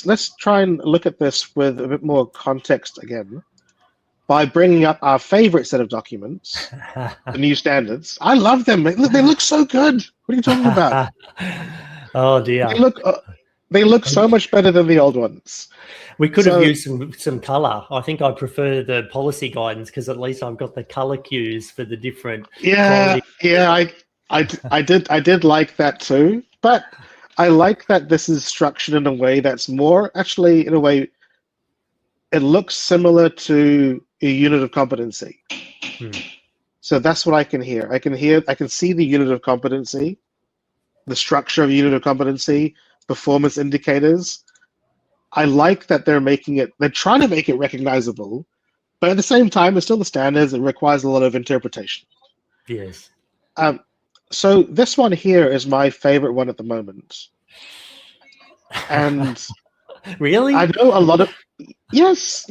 let's try and look at this with a bit more context again by bringing up our favorite set of documents, the new standards. I love them. They look so good. What are you talking about? Oh dear. They look so much better than the old ones. We could have used some color. I think I prefer the policy guidance because at least I've got the color cues for the different. Yeah, I did like that too. But I like that this is structured in a way that's more actually in a way. It looks similar to a unit of competency. So that's what I can hear. I can see the unit of competency, the structure of unit of competency, performance indicators. I like that they're trying to make it recognizable, but at the same time, it's still the standards. It requires a lot of interpretation. Yes. So this one here is my favorite one at the moment. And really? I know a lot of, yes,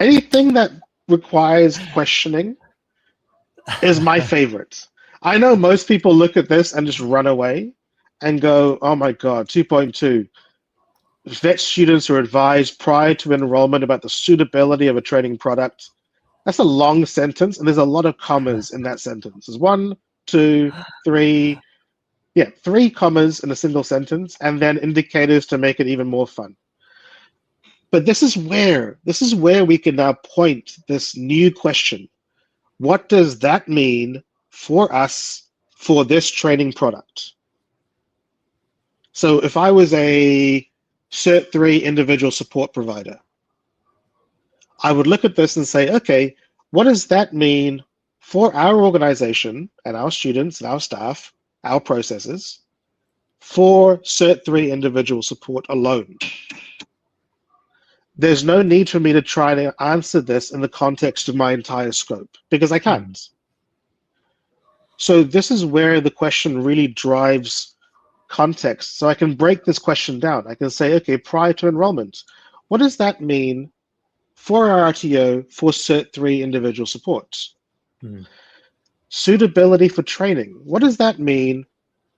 anything that requires questioning is my favorite. I know most people look at this and just run away and go, oh my God, 2.2. Vet students are advised prior to enrollment about the suitability of a training product. That's a long sentence, and there's a lot of commas in that sentence. There's 1, 2, 3, 3 commas in a single sentence, and then indicators to make it even more fun. But this is where we can now point this new question. What does that mean for us for this training product? So if I was a Cert 3 individual support provider, I would look at this and say, okay, what does that mean for our organization and our students and our staff, our processes, for Cert 3 individual support alone? There's no need for me to try to answer this in the context of my entire scope, because I can't. So this is where the question really drives context. So I can break this question down. I can say, okay, prior to enrollment, what does that mean for our RTO for Cert 3 individual support? Suitability for training, what does that mean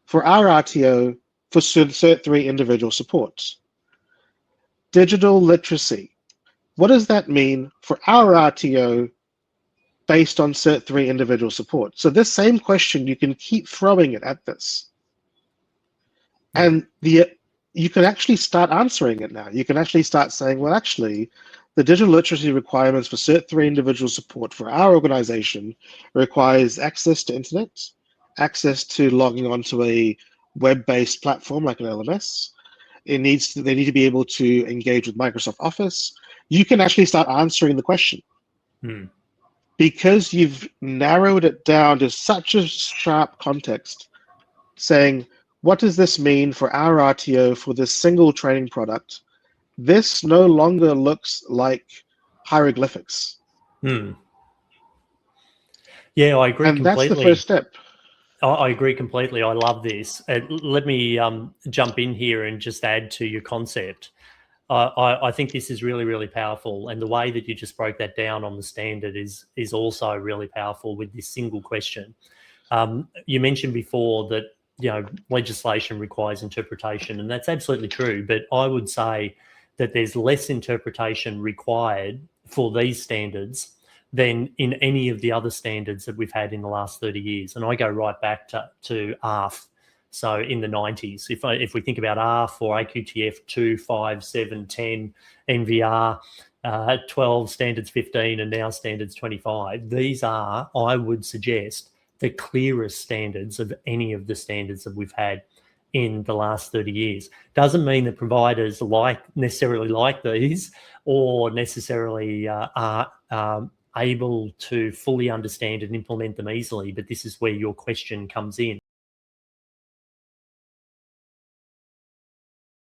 for our RTO for Cert 3 individual support? Digital literacy, what does that mean for our RTO based on Cert 3 individual support? So this same question, you can keep throwing it at this. And you can actually start answering it now. You can actually start saying, well, actually, the digital literacy requirements for Cert 3 individual support for our organization requires access to internet, access to logging onto a web-based platform like an LMS. They need to be able to engage with Microsoft Office. You can actually start answering the question. Because you've narrowed it down to such a sharp context, saying, what does this mean for our RTO for this single training product? This no longer looks like hieroglyphics. Yeah, I agree completely. And that's the first step. I agree completely. I love this. Let me jump in here and just add to your concept. I think this is really, really powerful. And the way that you just broke that down on the standard is also really powerful with this single question. You mentioned before that, legislation requires interpretation, and that's absolutely true. But I would say that there's less interpretation required for these standards than in any of the other standards that we've had in the last 30 years. And I go right back to ARF. So in the 90s, if we think about ARF or AQTF 2, 5, 7, 10, NVR 12, standards 15, and now standards 25, these are, I would suggest, the clearest standards of any of the standards that we've had in the last 30 years. Doesn't mean that providers necessarily like these or necessarily are able to fully understand and implement them easily, but this is where your question comes in.